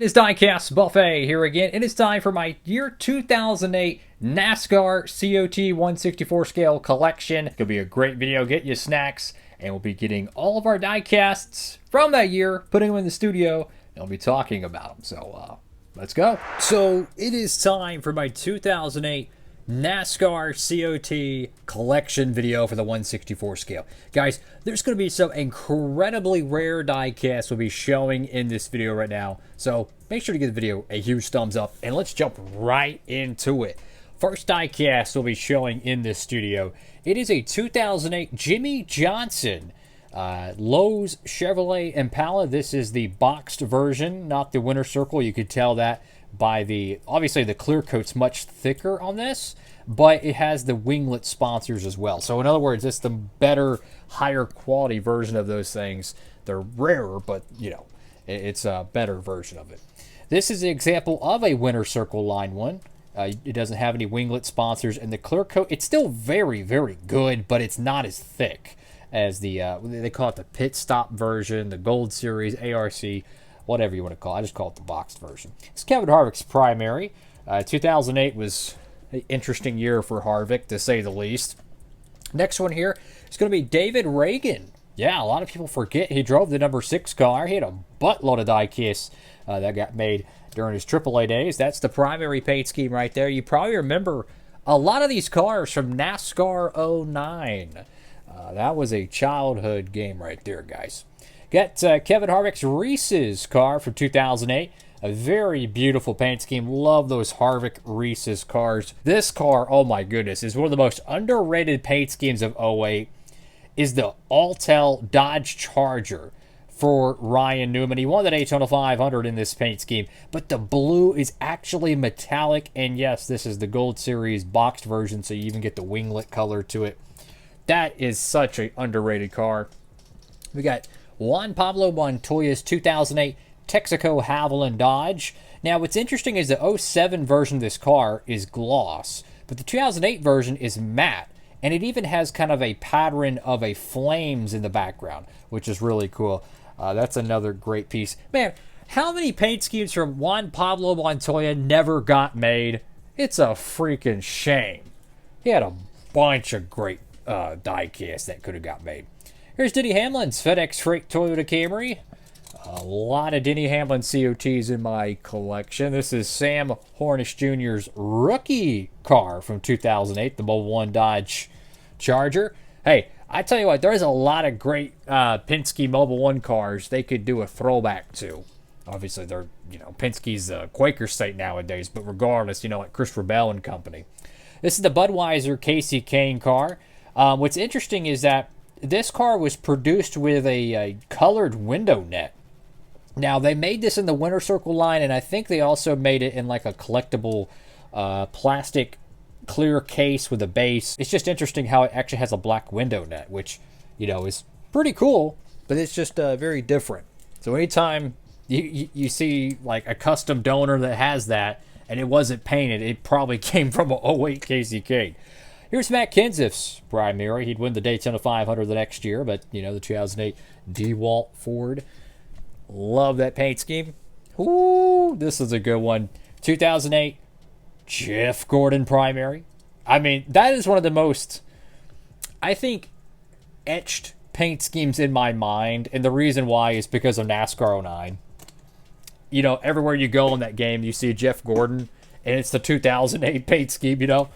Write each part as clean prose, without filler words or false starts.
It is Diecast Buffet here again. It is time for my year 2008 NASCAR COT 164 scale collection. It's going to be a great video. Get you snacks, and we'll be getting all of our diecasts from that year, putting them in the studio, and we'll be talking about them. So, let's go. So, it is time for my 2008 NASCAR COT collection video for the 164 scale. Guys, there's going to be some incredibly rare diecasts we'll be showing in this video right now. So make sure to give the video a huge thumbs up and let's jump right into it. First diecast we'll be showing in this studio. It is a 2008 Jimmie Johnson Lowe's Chevrolet Impala. This is the boxed version, not the winter circle. You could tell that by obviously the clear coat's much thicker on this, but it has the winglet sponsors as well. So in other words, it's the better, higher quality version of those things. They're rarer, but you know, it's a better version of it. This is an example of a winter circle line one. It doesn't have any winglet sponsors, and the clear coat, it's still very, very good, but it's not as thick as the they call it the pit stop version, the Gold Series, ARC, whatever you want to call it. I just call it the boxed version. It's Kevin Harvick's primary. 2008 was an interesting year for Harvick, to say the least. Next one here is going to be David Ragan. Yeah, a lot of people forget he drove the number 6 car. He had a buttload of diecasts that got made during his AAA days. That's the primary paint scheme right there. You probably remember a lot of these cars from NASCAR 09. That was a childhood game right there, guys. Got Kevin Harvick's Reese's car from 2008. A very beautiful paint scheme. Love those Harvick Reese's cars. This car, oh my goodness, is one of the most underrated paint schemes of 08. Is the Alltel Dodge Charger for Ryan Newman. He won the Daytona 500 in this paint scheme, but the blue is actually metallic. And yes, this is the Gold Series boxed version, so you even get the winglet color to it. That is such an underrated car. We got Juan Pablo Montoya's 2008 Texaco Havoline Dodge. Now, what's interesting is the 07 version of this car is gloss, but the 2008 version is matte, and it even has kind of a pattern of a flames in the background, which is really cool. That's another great piece. Man, how many paint schemes from Juan Pablo Montoya never got made? It's a freaking shame. He had a bunch of great diecasts that could have got made. Here's Denny Hamlin's FedEx Freight Toyota Camry. A lot of Denny Hamlin COTs in my collection. This is Sam Hornish Jr.'s rookie car from 2008, the Mobile 1 Dodge Charger. Hey, I tell you what, there's a lot of great Penske Mobile 1 cars they could do a throwback to. Obviously, they're, Penske's Quaker state nowadays, but regardless, like Christopher Bell and company. This is the Budweiser Casey Kane car. What's interesting is that this car was produced with a colored window net. Now, they made this in the Winter Circle line, and I think they also made it in like a collectible plastic clear case with a base. It's just interesting how it actually has a black window net, which, is pretty cool, but it's just very different. So anytime you see like a custom donor that has that, and it wasn't painted, it probably came from a 08 KCK. Here's Matt Kenseth's primary. He'd win the Daytona 500 the next year, but, the 2008 DeWalt Ford. Love that paint scheme. Ooh, this is a good one. 2008 Jeff Gordon primary. I mean, that is one of the most, I think, etched paint schemes in my mind. And the reason why is because of NASCAR 09. Everywhere you go in that game, you see Jeff Gordon, and it's the 2008 paint scheme,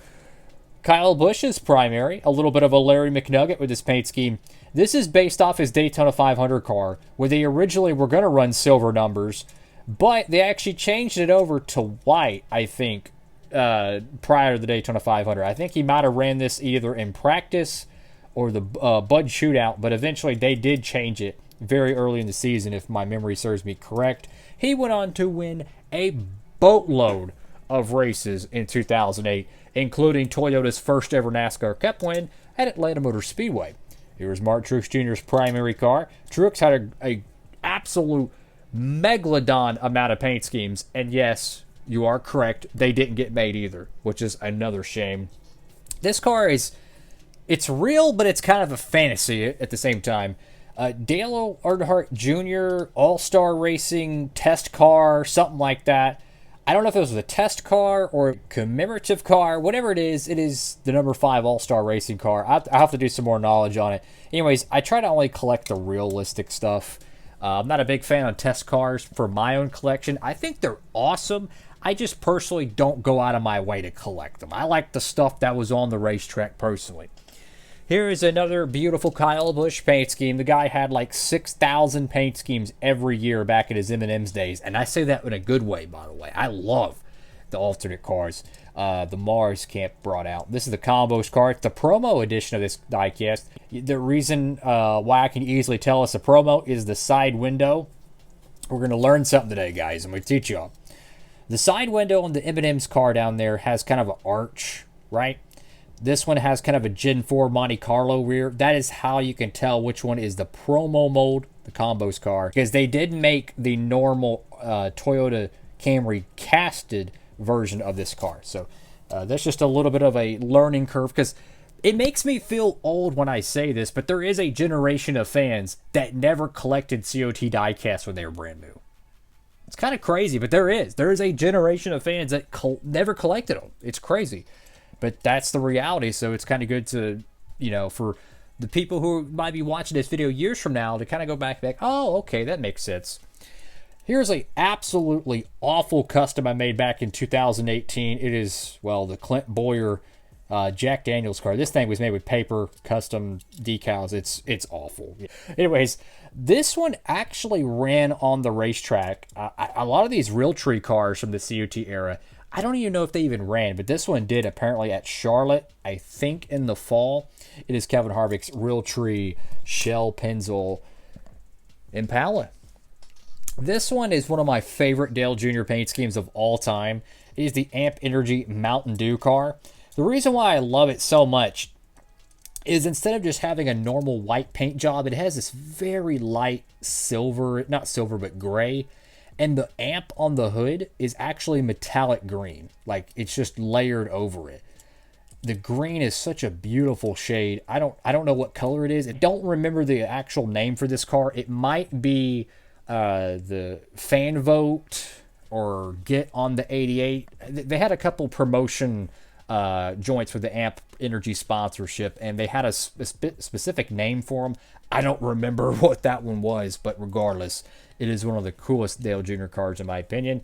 Kyle Busch's primary, a little bit of a Larry McNugget with this paint scheme. This is based off his Daytona 500 car, where they originally were going to run silver numbers, but they actually changed it over to white, I think, prior to the Daytona 500. I think he might have ran this either in practice or the Bud Shootout, but eventually they did change it very early in the season, if my memory serves me correct. He went on to win a boatload of races in 2008, including Toyota's first ever NASCAR Cup win at Atlanta Motor Speedway. Here's Mark Truex Jr.'s primary car. Truex had a absolute megalodon amount of paint schemes, and yes, you are correct, they didn't get made either, which is another shame. This car it's real, but it's kind of a fantasy at the same time. Dale Earnhardt Jr. All-Star Racing test car, something like that. I don't know if it was a test car or a commemorative car, whatever it is the number 5 All-Star Racing car. I have to do some more knowledge on it. Anyways, I try to only collect the realistic stuff. I'm not a big fan of test cars for my own collection. I think they're awesome. I just personally don't go out of my way to collect them. I like the stuff that was on the racetrack personally. Here is another beautiful Kyle Busch paint scheme. The guy had like 6,000 paint schemes every year back in his M&M's days. And I say that in a good way, by the way. I love the alternate cars the Mars Camp brought out. This is the Combos car. It's the promo edition of this diecast. The reason why I can easily tell it's a promo is the side window. We're going to learn something today, guys. I'm going to teach y'all. The side window on the M&M's car down there has kind of an arch, right? This one has kind of a Gen 4 Monte Carlo rear. That is how you can tell which one is the promo mold, the Combos car. Because they did make the normal Toyota Camry casted version of this car. So that's just a little bit of a learning curve. Because it makes me feel old when I say this, but there is a generation of fans that never collected COT diecast when they were brand new. It's kind of crazy, but there is. There is a generation of fans that never collected them. It's crazy. But that's the reality, so it's kind of good to, for the people who might be watching this video years from now to kind of go back, oh, okay, that makes sense. Here's a absolutely awful custom I made back in 2018. It is, well, the Clint Boyer Jack Daniels car. This thing was made with paper, custom decals. It's awful. Anyways, this one actually ran on the racetrack. A lot of these Realtree cars from the COT era, I don't even know if they even ran, but this one did apparently at Charlotte, I think in the fall. It is Kevin Harvick's Realtree Shell Pennzoil Impala. This one is one of my favorite Dale Jr. paint schemes of all time. It is the Amp Energy Mountain Dew car. The reason why I love it so much is instead of just having a normal white paint job, it has this very light silver, not silver, but gray. And the amp on the hood is actually metallic green. Like, it's just layered over it. The green is such a beautiful shade. I don't know what color it is. I don't remember the actual name for this car. It might be the Fan Vote or Get on the 88. They had a couple promotion joints for the Amp Energy sponsorship, and they had a specific name for them. I don't remember what that one was, but regardless, it is one of the coolest Dale Jr. cars in my opinion.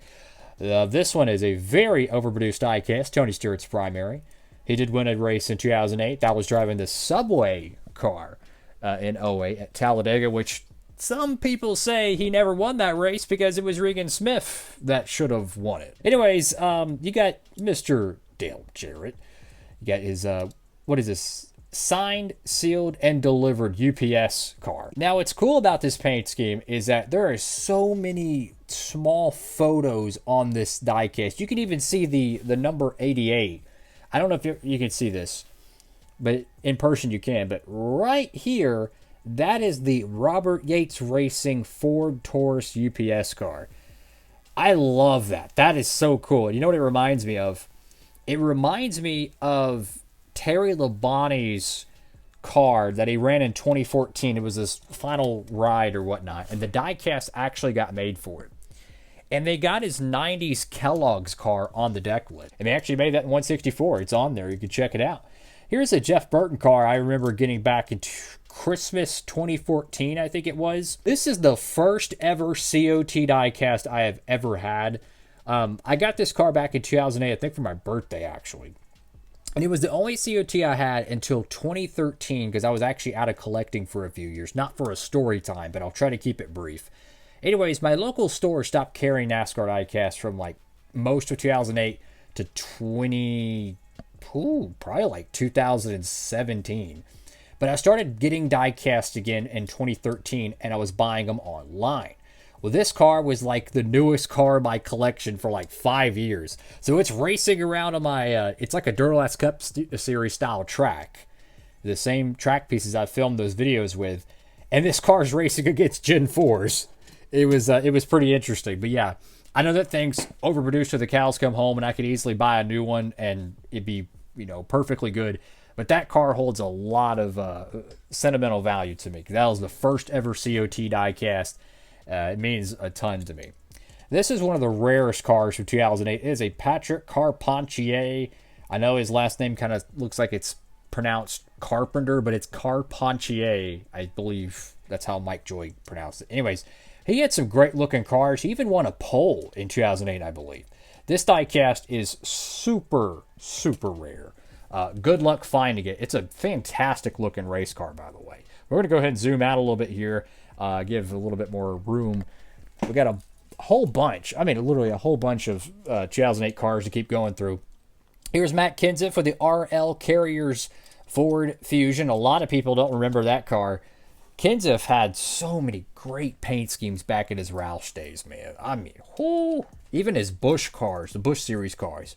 This one is a very overproduced diecast, Tony Stewart's primary. He did win a race in 2008. That was driving the Subway car in 08 at Talladega, which some people say he never won that race because it was Regan Smith that should have won it. Anyways, you got Mr. Dale Jarrett. You got his, what is this? Signed, sealed, and delivered UPS car. Now, what's cool about this paint scheme is that there are so many small photos on this diecast. You can even see the number 88. I don't know if you can see this, but in person you can. But right here, that is the Robert Yates Racing Ford Taurus UPS car. I love that. That is so cool. And you know what it reminds me of? It reminds me of Terry Labonte's car that he ran in 2014. It was his final ride or whatnot. And the diecast actually got made for it. And they got his 90s Kellogg's car on the deck lid. And they actually made that in 164. It's on there. You can check it out. Here's a Jeff Burton car I remember getting back in Christmas 2014, I think it was. This is the first ever COT diecast I have ever had. I got this car back in 2008, I think for my birthday, actually. And it was the only COT I had until 2013 because I was actually out of collecting for a few years. Not for a story time, but I'll try to keep it brief. Anyways, my local store stopped carrying NASCAR diecast from like most of 2008 to probably like 2017. But I started getting diecast again in 2013, and I was buying them online. Well, this car was like the newest car in my collection for like 5 years. So it's racing around on my, it's like a Duralast Cup Series style track. The same track pieces I filmed those videos with. And this car's racing against Gen 4s. It was pretty interesting. But yeah, I know that thing's overproduced till the cows come home, and I could easily buy a new one and it'd be, perfectly good. But that car holds a lot of sentimental value to me. That was the first ever COT diecast. It means a ton to me. This is one of the rarest cars from 2008. It is a Patrick Carpentier. I know his last name kind of looks like it's pronounced Carpenter, but it's Carpentier. I believe that's how Mike Joy pronounced it. Anyways, he had some great looking cars. He even won a pole in 2008, I believe. This diecast is super, super rare. Good luck finding it. It's a fantastic looking race car, by the way. We're going to go ahead and zoom out a little bit here, give a little bit more room. We got a whole bunch. I mean, literally a whole bunch of 2008 cars to keep going through. Here's Matt Kenseth for the RL Carriers Ford Fusion. A lot of people don't remember that car. Kenseth had so many great paint schemes back in his Roush days, man. I mean, whoo, even his Busch cars, the Busch Series cars.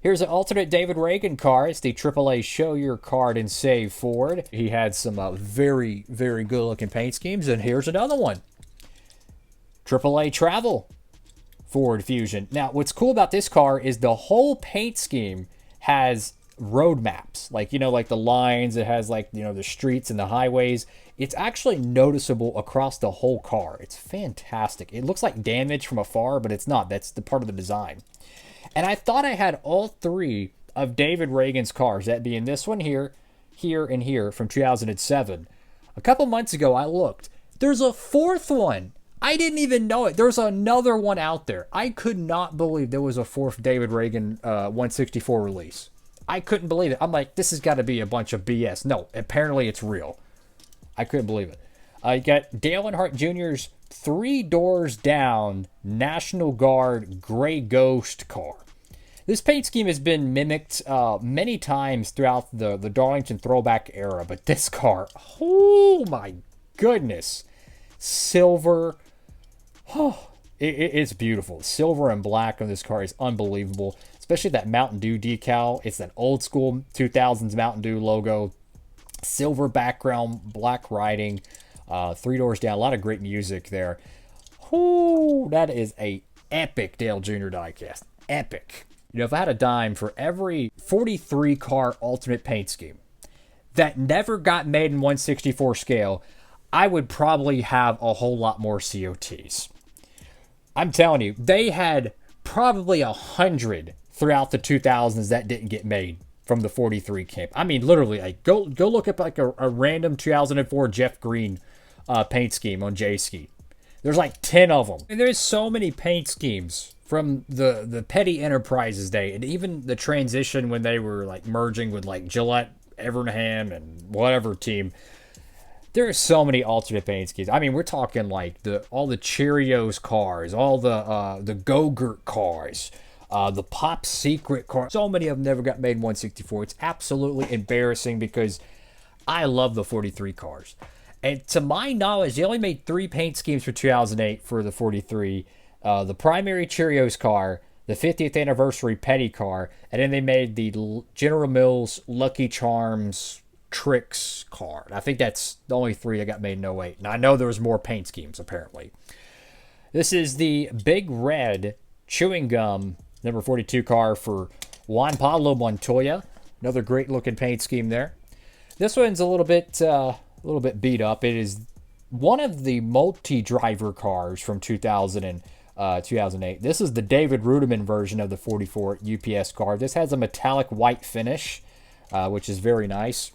Here's an alternate David Ragan car. It's the AAA Show Your Card and Save Ford. He had some very, very good-looking paint schemes. And here's another one. AAA Travel Ford Fusion. Now, what's cool about this car is the whole paint scheme has road maps. Like, like the lines. It has, like, the streets and the highways. It's actually noticeable across the whole car. It's fantastic. It looks like damage from afar, but it's not. That's the part of the design. And I thought I had all three of David Ragan's cars, that being this one here, here, and here from 2007. A couple months ago, I looked. There's a fourth one. I didn't even know it. There's another one out there. I could not believe there was a fourth David Ragan 164 release. I couldn't believe it. I'm like, this has got to be a bunch of BS. No, apparently it's real. I couldn't believe it. You got Dale Earnhardt Jr.'s 3 doors down National Guard Gray Ghost car. This paint scheme has been mimicked many times throughout the Darlington throwback era, but this car, oh my goodness, silver, it's beautiful. Silver and black on this car is unbelievable, especially that Mountain Dew decal. It's that old school 2000s Mountain Dew logo, silver background, black writing. 3 doors down, a lot of great music there. Whoo, that is a epic Dale Jr. diecast. Epic. If I had a dime for every 43 car alternate paint scheme that never got made in 1/64 scale, I would probably have a whole lot more COTs. I'm telling you, they had probably 100 throughout the 2000s that didn't get made from the 43 camp. I mean, literally, like, go look up like a random 2004 Jeff Green paint scheme on J-Ski. There's like 10 of them. And there's so many paint schemes from the Petty Enterprises day, and even the transition when they were like merging with like Gillette, Evernham, and whatever team. There are so many alternate paint schemes. I mean, we're talking like all the Cheerios cars, all the Go-Gurt cars, the Pop Secret cars. So many of them never got made in 1/64. It's absolutely embarrassing because I love the 43 cars. And to my knowledge, they only made 3 paint schemes for 2008 for the 43. The primary Cheerios car, the 50th anniversary Petty car, and then they made the General Mills Lucky Charms Tricks car. I think that's the only 3 that got made in 08. And I know there was more paint schemes, apparently. This is the Big Red Chewing Gum number 42 car for Juan Pablo Montoya. Another great-looking paint scheme there. This one's a little bit beat up. It is one of the multi-driver cars from 2008. This is the David Rudiman version of the 44 UPS car. This has a metallic white finish, which is very nice.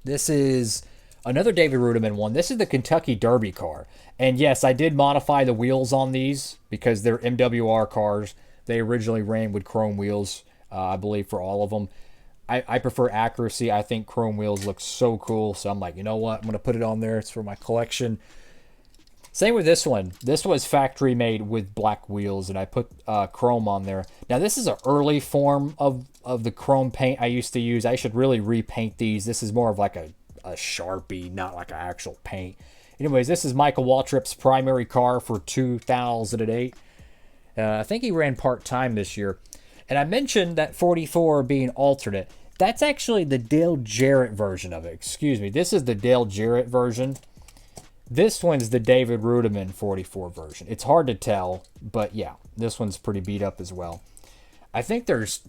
This is another David Rudiman one. This is the Kentucky Derby car. And yes, I did modify the wheels on these because they're MWR cars. They originally ran with chrome wheels, I believe, for all of them. I prefer accuracy. I think chrome wheels look so cool. So I'm like, you know what? I'm going to put it on there. It's for my collection. Same with this one. This was factory made with black wheels, and I put chrome on there. Now, this is an early form of the chrome paint I used to use. I should really repaint these. This is more of like a Sharpie, not like an actual paint. Anyways, this is Michael Waltrip's primary car for 2008. I think he ran part-time this year. And I mentioned that 44 being alternate. That's actually the Dale Jarrett version of it. Excuse me. This is the Dale Jarrett version. This one's the David Rudiman 44 version. It's hard to tell, but yeah, this one's pretty beat up as well. I think there's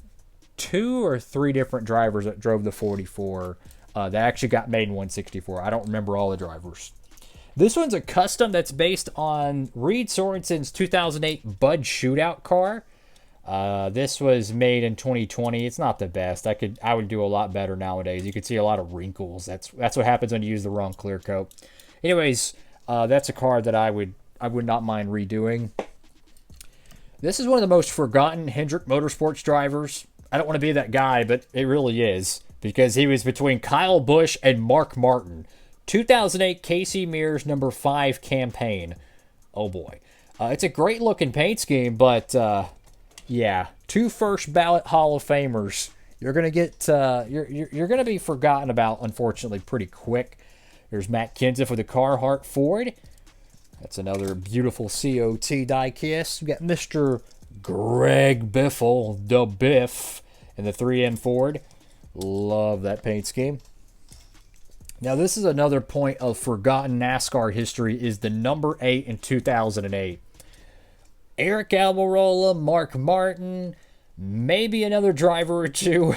2 or 3 different drivers that drove the 44 that actually got made in 164. I don't remember all the drivers. This one's a custom that's based on Reed Sorensen's 2008 Bud Shootout car. This was made in 2020. It's not the best. I would do a lot better nowadays. You could see a lot of wrinkles. That's what happens when you use the wrong clear coat. Anyways, that's a car that I would not mind redoing. This is one of the most forgotten Hendrick Motorsports drivers. I don't want to be that guy, but it really is, because he was between Kyle Busch and Mark Martin. 2008 Casey Mears number 5 campaign. Oh boy. It's a great looking paint scheme, but yeah, 2 first ballot Hall of Famers. You're gonna get you're gonna be forgotten about, unfortunately, pretty quick. There's Matt Kenseth with the Carhartt Ford. That's another beautiful COT diecast. We got Mr. Greg Biffle, the Biff, and the 3M Ford. Love that paint scheme. Now, this is another point of forgotten NASCAR history, is the number 8 in 2008. Eric Almirola, Mark Martin, maybe another driver or two.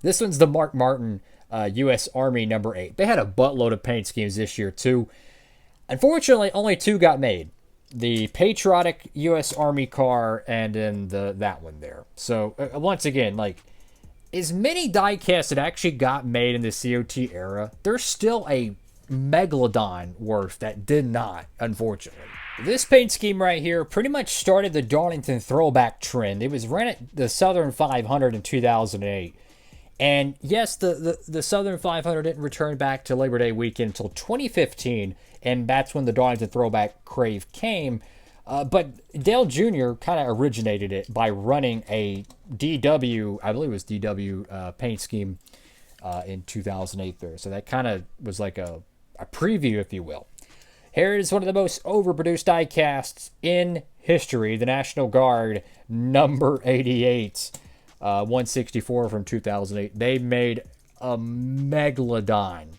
This one's the Mark Martin U.S. Army number 8. They had a buttload of paint schemes this year, too. Unfortunately, only 2 got made. The patriotic U.S. Army car and then that one there. So, once again, like, as many diecasts that actually got made in the COT era, there's still a megalodon worth that did not, unfortunately. This paint scheme right here pretty much started the Darlington throwback trend. It was ran at the Southern 500 in 2008. And yes, the Southern 500 didn't return back to Labor Day weekend until 2015, and that's when the Darlington throwback crave came. But Dale Jr. kind of originated it by running a DW, I believe it was DW paint scheme in 2008 there. So that kind of was like a preview, if you will. Here is one of the most overproduced diecasts in history, the National Guard number 88, 164 from 2008. They made a megalodon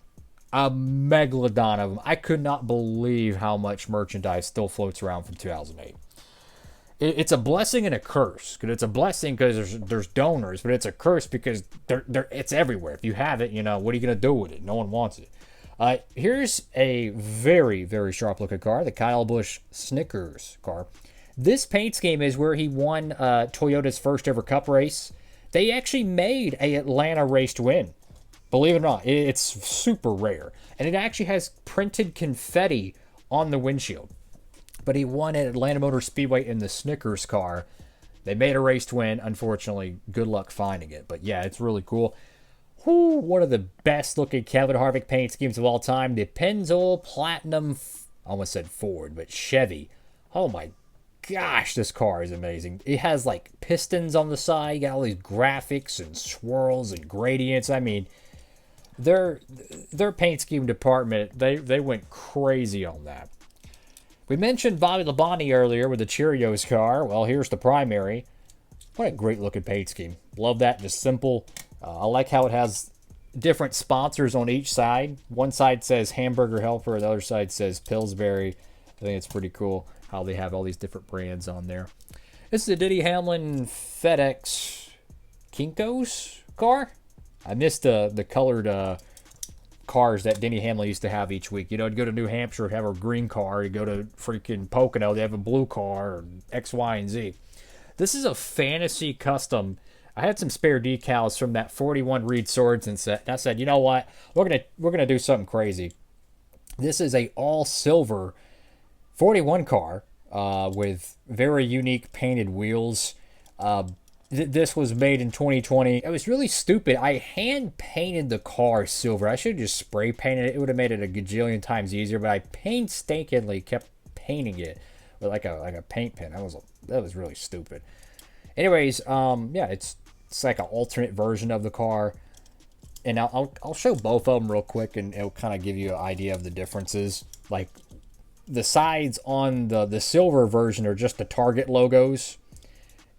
of them. I could not believe how much merchandise still floats around from 2008. It's a blessing and a curse. Because it's a blessing because there's donors, but it's a curse because it's everywhere. If you have it, you know, what are you going to do with it? No one wants it. Here's a very, very sharp looking car, the Kyle Busch Snickers car. This paint scheme is where he won Toyota's first ever Cup race. They actually made a Atlanta race to win. Believe it or not, it's super rare. And it actually has printed confetti on the windshield. But he won at Atlanta Motor Speedway in the Snickers car. They made a race to win. Unfortunately, good luck finding it. But yeah, it's really cool. Whew, one of the best looking Kevin Harvick paint schemes of all time. The Pennzoil Platinum, I almost said Ford, but Chevy. Oh my gosh, this car is amazing. It has like pistons on the side. You got all these graphics and swirls and gradients. I mean, their paint scheme department, they went crazy on that. We mentioned Bobby Labonte earlier with the Cheerios car. Well, here's the primary. What a great looking paint scheme. Love that, just simple. I like how it has different sponsors on each side. One side says Hamburger Helper, the other side says Pillsbury. I think it's pretty cool how they have all these different brands on there. This is a Denny Hamlin FedEx Kinko's car. I missed the colored cars that Denny Hamlin used to have each week. You know, to go to New Hampshire, have a green car. You go to freaking Pocono, they have a blue car, or X, Y, and Z. This is a fantasy custom. I had some spare decals from that 41 Reed Sorensen set. And I said, you know what? We're gonna do something crazy. This is a all silver 41 car with very unique painted wheels. This was made in 2020. It was really stupid. I hand painted the car silver. I should have just spray painted it. It would have made it a gajillion times easier. But I painstakingly kept painting it with like a paint pen. That was really stupid. Anyways, yeah, it's like an alternate version of the car, and I'll show both of them real quick, and it'll kind of give you an idea of the differences. Like the sides on the silver version are just the Target logos,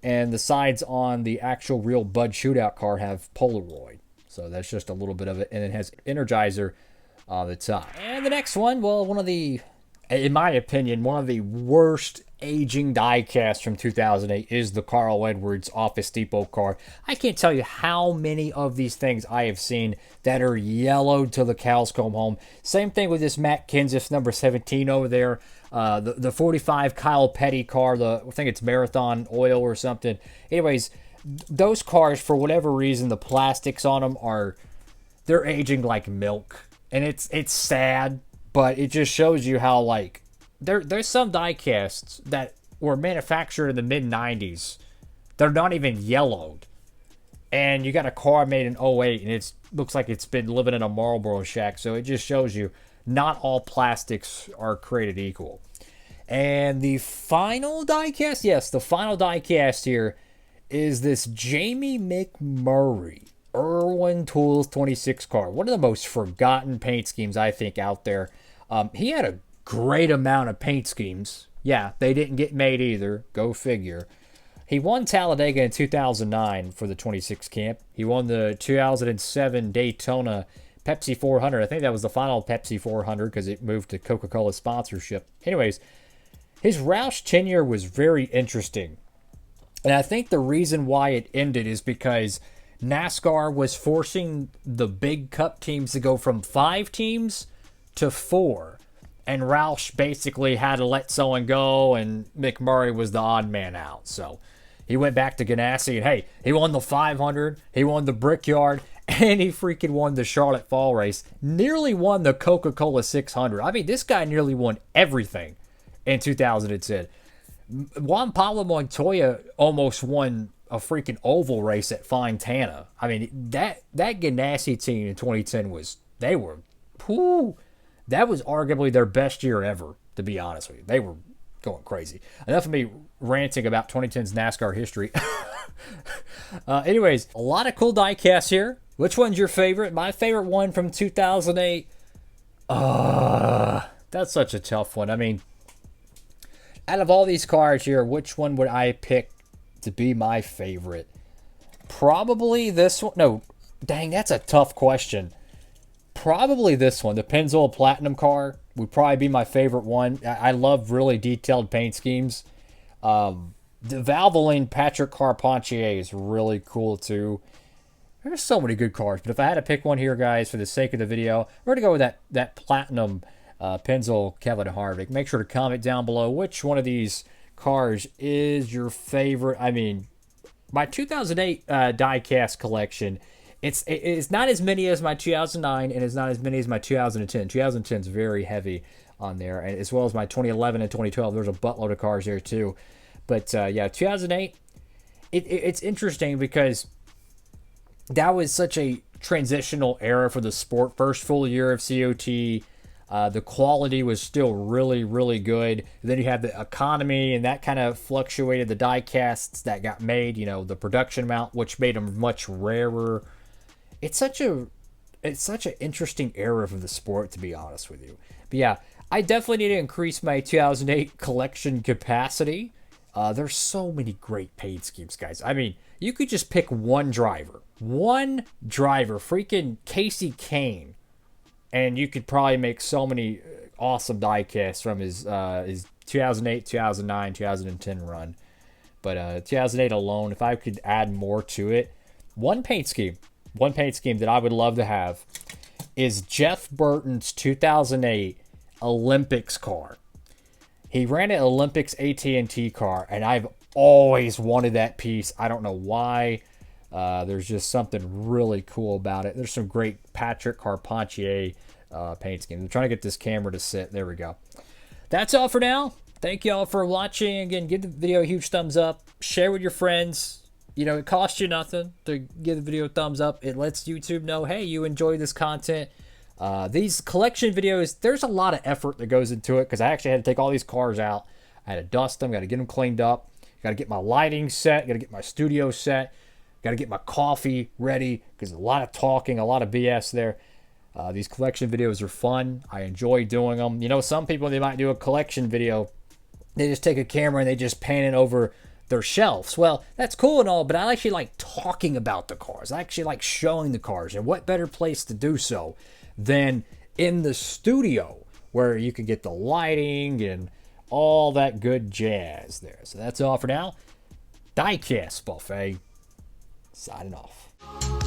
and the sides on the actual real Bud Shootout car have Polaroid. So that's just a little bit of it, and it has Energizer on the top. And the next one, well, one of the in my opinion, one of the worst aging diecasts from 2008 is the Carl Edwards Office Depot car. I can't tell you how many of these things I have seen that are yellowed till the cows come home. Same thing with this Matt Kenseth number 17 over there. The 45 Kyle Petty car, I think it's Marathon Oil or something. Anyways, those cars, for whatever reason, the plastics on them they're aging like milk. And it's sad, but it just shows you how, like, there's some diecasts that were manufactured in the mid-90s. They're not even yellowed. And you got a car made in '08, and it looks like it's been living in a Marlboro shack. So it just shows you not all plastics are created equal. And the final diecast, yes, the final diecast here is this Jamie McMurray Irwin Tools 26 car. One of the most forgotten paint schemes, I think, out there. He had a great amount of paint schemes. Yeah, they didn't get made either. Go figure. He won Talladega in 2009 for the 26 camp. He won the 2007 Daytona Pepsi 400. I think that was the final Pepsi 400 because it moved to Coca-Cola sponsorship. Anyways, his Roush tenure was very interesting. And I think the reason why it ended is because NASCAR was forcing the big cup teams to go from 5 teams to 4. And Roush basically had to let someone go, and McMurray was the odd man out. So he went back to Ganassi, and hey, he won the 500, he won the Brickyard, and he freaking won the Charlotte Fall Race. Nearly won the Coca-Cola 600. I mean, this guy nearly won everything in 2010. Juan Pablo Montoya almost won a freaking oval race at Fontana. I mean, that Ganassi team in 2010 that was arguably their best year ever, to be honest with you. They were going crazy. Enough of me ranting about 2010's NASCAR history. Anyways, a lot of cool diecasts here. Which one's your favorite? My favorite one from 2008. That's such a tough one. I mean, out of all these cars here, which one would I pick to be my favorite? Probably this one. No, dang, that's a tough question. Probably this one. The Pennzoil Platinum car would probably be my favorite one. I love really detailed paint schemes. The Valvoline Patrick Carpentier is really cool too. There's so many good cars, but if I had to pick one here, guys, for the sake of the video, we're going to go with that Platinum Pennzoil Kevin Harvick. Make sure to comment down below which one of these cars is your favorite. I mean, my 2008 diecast collection, it's not as many as my 2009, and it's not as many as my 2010. 2010 is very heavy on there, and as well as my 2011 and 2012. There's a buttload of cars there too. But yeah, 2008, it's interesting because that was such a transitional era for the sport. First full year of COT. The quality was still really, really good. Then you have the economy, and that kind of fluctuated the die casts that got made, you know, the production amount, which made them much rarer. It's such an interesting era for the sport, to be honest with you. But yeah, I definitely need to increase my 2008 collection capacity. There's so many great paint schemes, guys. I mean, you could just pick one driver, freaking Casey Kane, and you could probably make so many awesome diecasts from his 2008, 2009, 2010 run. But 2008 alone, if I could add more to it, one paint scheme that I would love to have is Jeff Burton's 2008 Olympics car. He ran an Olympics AT&T car, and I've always wanted that piece. I don't know why. There's just something really cool about it. There's some great Patrick Carpentier paint schemes. I'm trying to get this camera to sit. There we go. That's all for now. Thank you all for watching. Again, give the video a huge thumbs up. Share with your friends. You know, it costs you nothing to give the video a thumbs up. It lets YouTube know, hey, you enjoy this content. These collection videos, there's a lot of effort that goes into it because I actually had to take all these cars out. I had to dust them, got to get them cleaned up, got to get my lighting set, got to get my studio set, got to get my coffee ready because a lot of talking, a lot of BS there. These collection videos are fun. I enjoy doing them. You know, some people, they might do a collection video. They just take a camera and they just pan it over their shelves. Well, that's cool and all, but I actually like talking about the cars. I actually like showing the cars, and what better place to do so than in the studio where you can get the lighting and all that good jazz there. So that's all for now. Diecast Buffet, signing off.